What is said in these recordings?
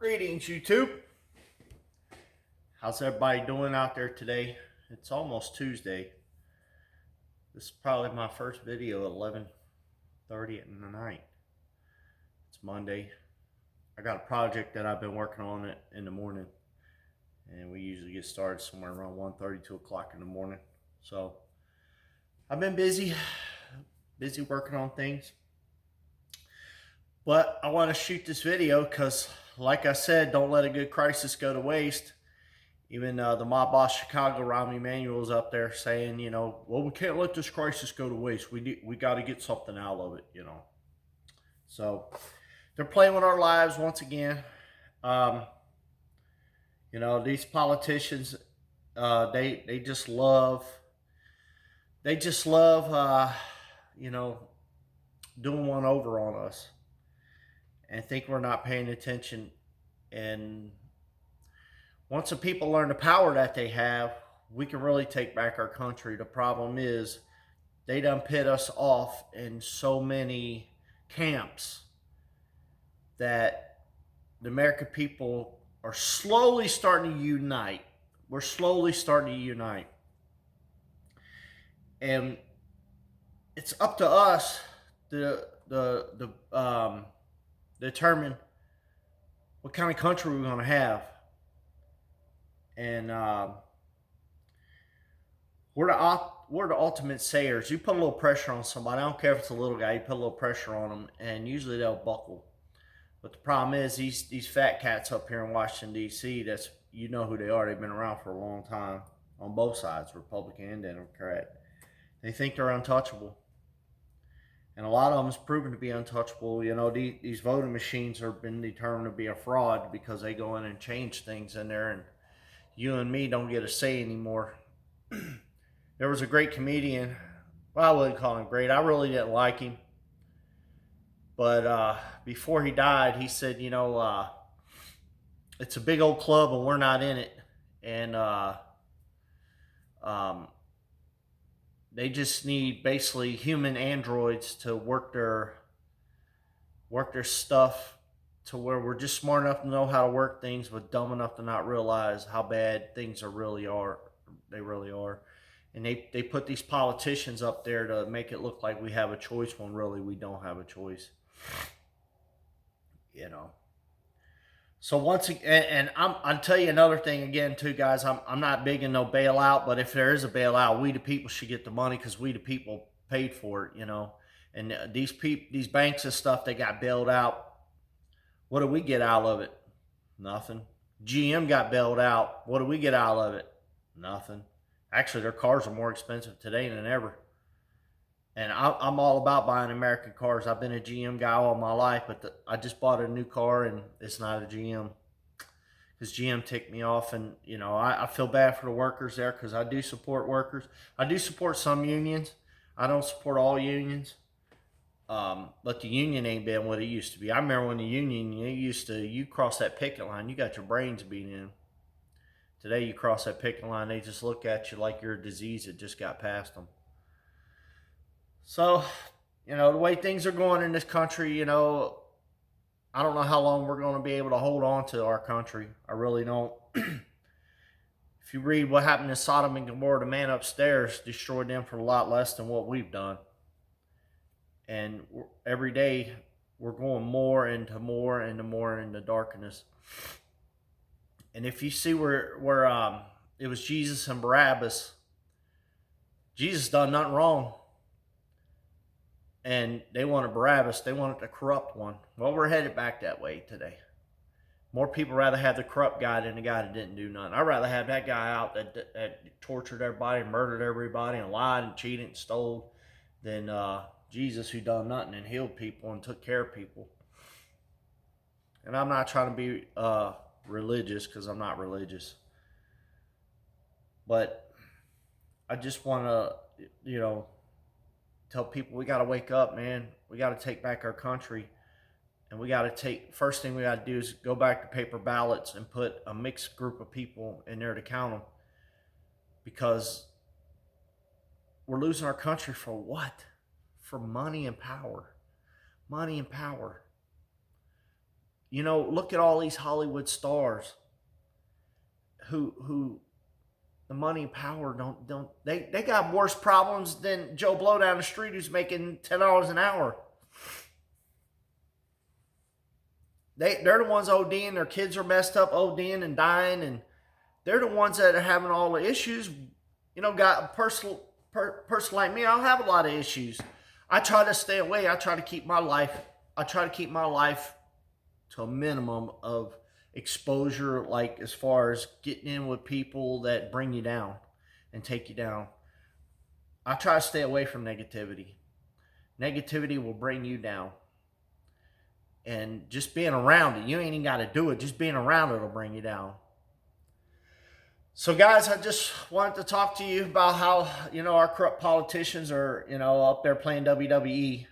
Greetings, YouTube. How's everybody doing out there today? It's almost Tuesday. This is probably my first video at 11:30 at night. It's Monday. I got a project that I've been working on in the morning, and we usually get started somewhere around 1:30, 2 o'clock in the morning. So I've been busy working on things. But I want to shoot this video because, like I said, don't let a good crisis go to waste. Even the mob boss Chicago, Rahm Emanuel, is up there saying, well, we can't let this crisis go to waste. We got to get something out of it, So they're playing with our lives once again. These politicians, they just love, doing one over on us, and think we're not paying attention. And once the people learn the power that they have, we can really take back our country. The problem is they done pit us off in so many camps that the American people are slowly starting to unite. We're slowly starting to unite. And it's up to us to determine what kind of country we're going to have. And we're the ultimate sayers. You put a little pressure on somebody, I don't care if it's a little guy, you put a little pressure on them, and usually they'll buckle. But the problem is these fat cats up here in Washington, D.C., you know who they are. They've been around for a long time on both sides, Republican and Democrat. They think they're untouchable. And a lot of them is proven to be untouchable. These voting machines have been determined to be a fraud because they go in and change things in there, and you and me don't get a say anymore. There was a great comedian. Well, I wouldn't call him great. I really didn't like him. But before he died, he said, it's a big old club and we're not in it. And they just need basically human androids to work their stuff to where we're just smart enough to know how to work things, but dumb enough to not realize how bad things really are. They really are. And they put these politicians up there to make it look like we have a choice when really we don't have a choice. So once again, and I'll tell you another thing again too, guys. I'm not big in no bailout, but if there is a bailout, we the people should get the money because we the people paid for it, And these banks and stuff, they got bailed out. What do we get out of it? Nothing. GM got bailed out. What do we get out of it? Nothing. Actually, their cars are more expensive today than ever. And I'm all about buying American cars. I've been a GM guy all my life, but I just bought a new car and it's not a GM because GM ticked me off. And, I feel bad for the workers there because I do support workers. I do support some unions. I don't support all unions. But the union ain't been what it used to be. I remember when the union, you cross that picket line, you got your brains beat in. Today you cross that picket line, they just look at you like you're a disease that just got past them. So, the way things are going in this country, I don't know how long we're going to be able to hold on to our country. I really don't. If you read what happened in Sodom and Gomorrah, the man upstairs destroyed them for a lot less than what we've done. And every day we're going more into darkness. And if you see where it was Jesus and Barabbas, Jesus done nothing wrong. And they wanted Barabbas. They wanted the corrupt one. Well, we're headed back that way today. More people rather have the corrupt guy than the guy that didn't do nothing. I'd rather have that guy out that tortured everybody, murdered everybody, and lied and cheated and stole than Jesus, who done nothing and healed people and took care of people. And I'm not trying to be religious because I'm not religious. But I just want to, tell people we got to wake up, man. We got to take back our country. And first thing we got to do is go back to paper ballots and put a mixed group of people in there to count them. Because we're losing our country for what? For money and power. Money and power. You know, look at all these Hollywood stars who the money and power don't they got worse problems than Joe Blow down the street who's making $10 an hour. They're the ones ODing, their kids are messed up ODing and dying, and they're the ones that are having all the issues. You know, got a person like me, I don't have a lot of issues. I try to stay away. I try to keep my life to a minimum of exposure, like as far as getting in with people that bring you down and take you down. I try to stay away from negativity. Negativity will bring you down. And just being around it, you ain't even got to do it. Just being around it will bring you down. So, guys, I just wanted to talk to you about how, you know, our corrupt politicians are, you know, up there playing WWE,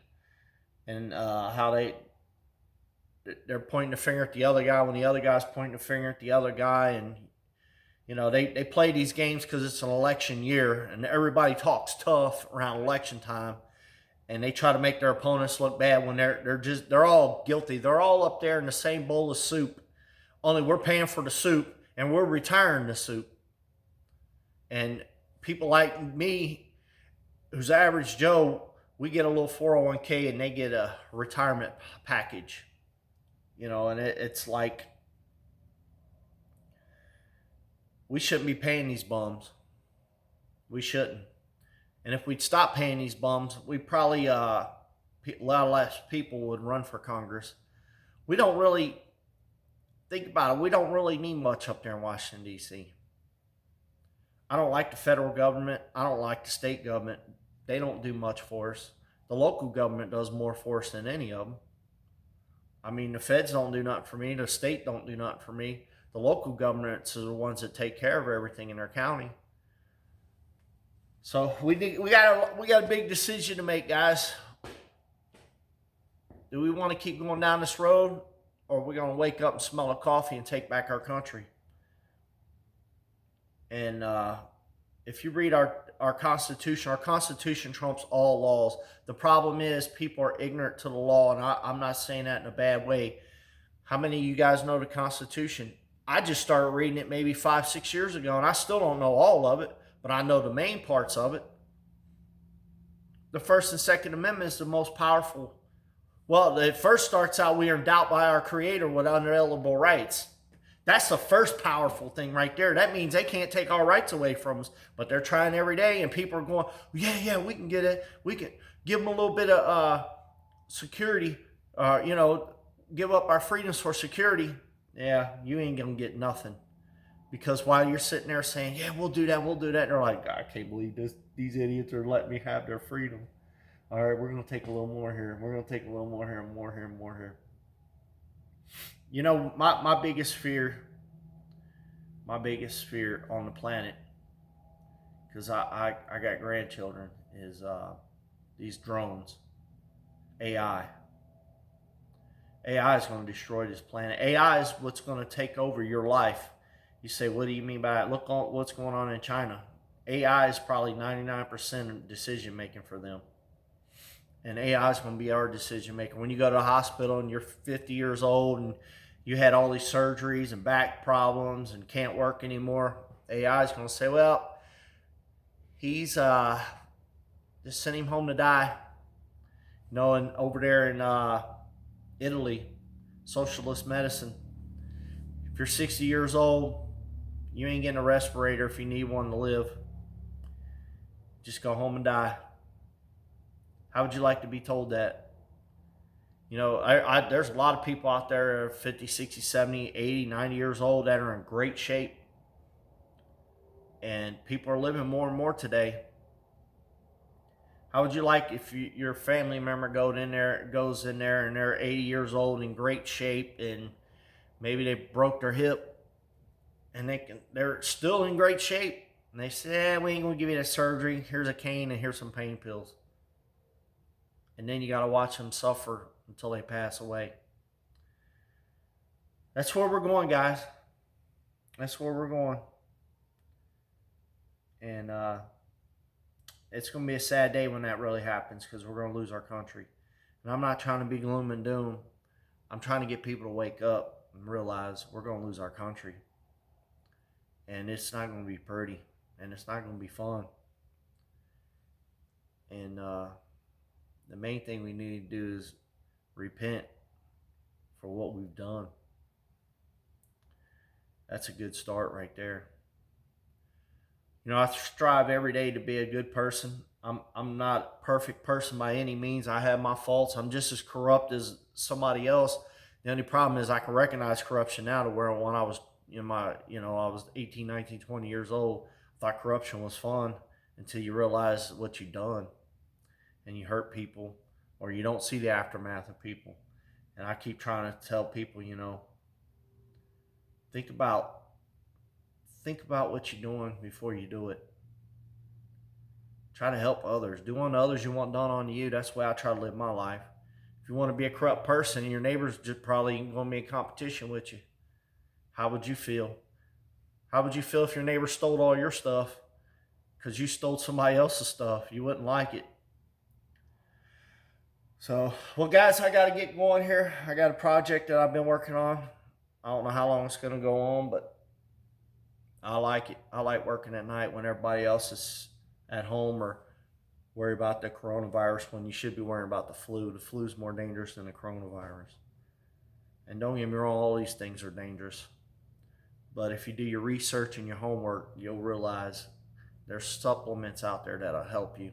and how they're pointing the finger at the other guy when the other guy's pointing the finger at the other guy. And, you know, they play these games because it's an election year, and everybody talks tough around election time. And they try to make their opponents look bad when they're all guilty. They're all up there in the same bowl of soup. Only we're paying for the soup and we're retiring the soup. And people like me, who's average Joe, we get a little 401k and they get a retirement package. You know, and it's like, we shouldn't be paying these bums. We shouldn't. And if we'd stop paying these bums, we probably, a lot less people would run for Congress. We don't really, think about it, we don't really need much up there in Washington, D.C. I don't like the federal government. I don't like the state government. They don't do much for us. The local government does more for us than any of them. I mean, the feds don't do nothing for me. The state don't do nothing for me. The local governments are the ones that take care of everything in their county. So we got a big decision to make, guys. Do we want to keep going down this road, or are we going to wake up and smell a coffee and take back our country? And if you read our Constitution trumps all laws. The problem is people are ignorant to the law, and I'm not saying that in a bad way. How many of you guys know the Constitution? I just started reading it maybe 5-6 years ago, and I still don't know all of it, but I know the main parts of it. The First and Second Amendment is the most powerful. Well, it first starts out, we are endowed by our Creator with unalienable rights. That's the first powerful thing right there. That means they can't take our rights away from us, but they're trying every day, and people are going, yeah, we can get it. We can give them a little bit of security, you know, give up our freedoms for security. Yeah, you ain't going to get nothing. Because while you're sitting there saying, yeah, we'll do that, they're like, I can't believe these idiots are letting me have their freedom. All right, we're going to take a little more here. We're going to take a little more here, more here, more here. You know, my biggest fear on the planet, because I got grandchildren, is these drones. AI. AI is going to destroy this planet. AI is what's going to take over your life. You say, what do you mean by that? Look on what's going on in China. AI is probably 99% of decision making for them. And AI is going to be our decision maker. When you go to the hospital and you're 50 years old and you had all these surgeries and back problems and can't work anymore, AI is going to say, well, he's just send him home to die. You know, and over there in Italy, socialist medicine, if you're 60 years old, you ain't getting a respirator if you need one to live. Just go home and die. How would you like to be told that? You know, there's a lot of people out there that are 50, 60, 70, 80, 90 years old that are in great shape. And people are living more and more today. How would you like if your family member goes in there and they're 80 years old in great shape, and maybe they broke their hip and they're still in great shape, and they say, we ain't gonna give you that surgery. Here's a cane and here's some pain pills. And then you gotta watch them suffer until they pass away. That's where we're going, guys. That's where we're going. And it's going to be a sad day when that really happens, because we're going to lose our country. And I'm not trying to be gloom and doom, I'm trying to get people to wake up and realize we're going to lose our country. And it's not going to be pretty. And it's not going to be fun. And the main thing we need to do is repent for what we've done. That's a good start right there. You know, I strive every day to be a good person. I'm not a perfect person by any means. I have my faults. I'm just as corrupt as somebody else. The only problem is I can recognize corruption now, to where when I was I was 18, 19, 20 years old, I thought corruption was fun until you realize what you've done and you hurt people, or you don't see the aftermath of people. And I keep trying to tell people, think about what you're doing before you do it. Try to help others. Do unto others you want done unto you. That's the way I try to live my life. If you want to be a corrupt person, your neighbor's just probably going to be in competition with you. How would you feel? How would you feel if your neighbor stole all your stuff because you stole somebody else's stuff? You wouldn't like it. So, well, guys, I got to get going here. I got a project that I've been working on. I don't know how long it's going to go on, but I like it. I like working at night when everybody else is at home or worry about the coronavirus, when you should be worrying about the flu. The flu is more dangerous than the coronavirus. And don't get me wrong, all these things are dangerous. But if you do your research and your homework, you'll realize there's supplements out there that'll help you.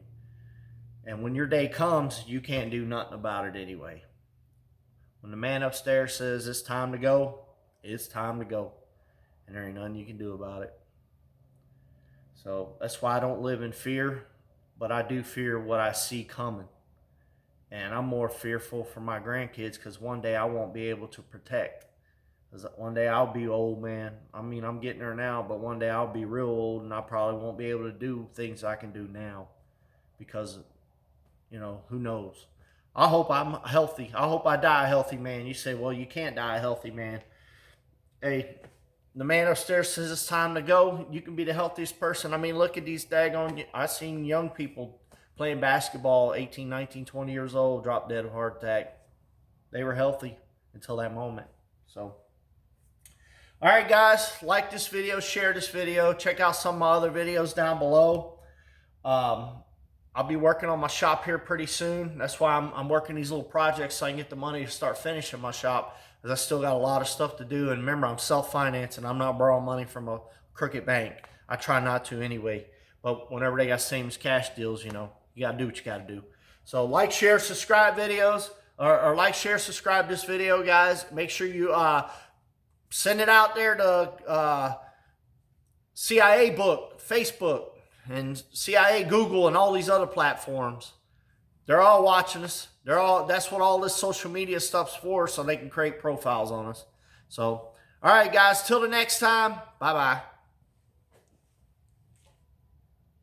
And when your day comes, you can't do nothing about it anyway. When the man upstairs says it's time to go, it's time to go. And there ain't nothing you can do about it. So that's why I don't live in fear, but I do fear what I see coming. And I'm more fearful for my grandkids, because one day I won't be able to protect. Because one day I'll be old, man. I mean, I'm getting there now, but one day I'll be real old, and I probably won't be able to do things I can do now. Because, who knows? I hope I'm healthy. I hope I die a healthy man. You say, well, you can't die a healthy man. Hey, the man upstairs says it's time to go. You can be the healthiest person. I mean, look at these daggone, I seen young people playing basketball, 18, 19, 20 years old, drop dead of heart attack. They were healthy until that moment. So, all right, guys, like this video, share this video. Check out some of my other videos down below. I'll be working on my shop here pretty soon. That's why I'm working these little projects, so I can get the money to start finishing my shop, because I still got a lot of stuff to do. And remember, I'm self-financing. I'm not borrowing money from a crooked bank. I try not to anyway. But whenever they got same as cash deals, you got to do what you got to do. So like, share, subscribe videos, or like, share, subscribe this video, guys. Make sure you send it out there to CIA Book, Facebook, and CIA Google, and all these other platforms. They're all watching us. That's what all this social media stuff's for, so they can create profiles on us. So, all right, guys, till the next time, bye-bye.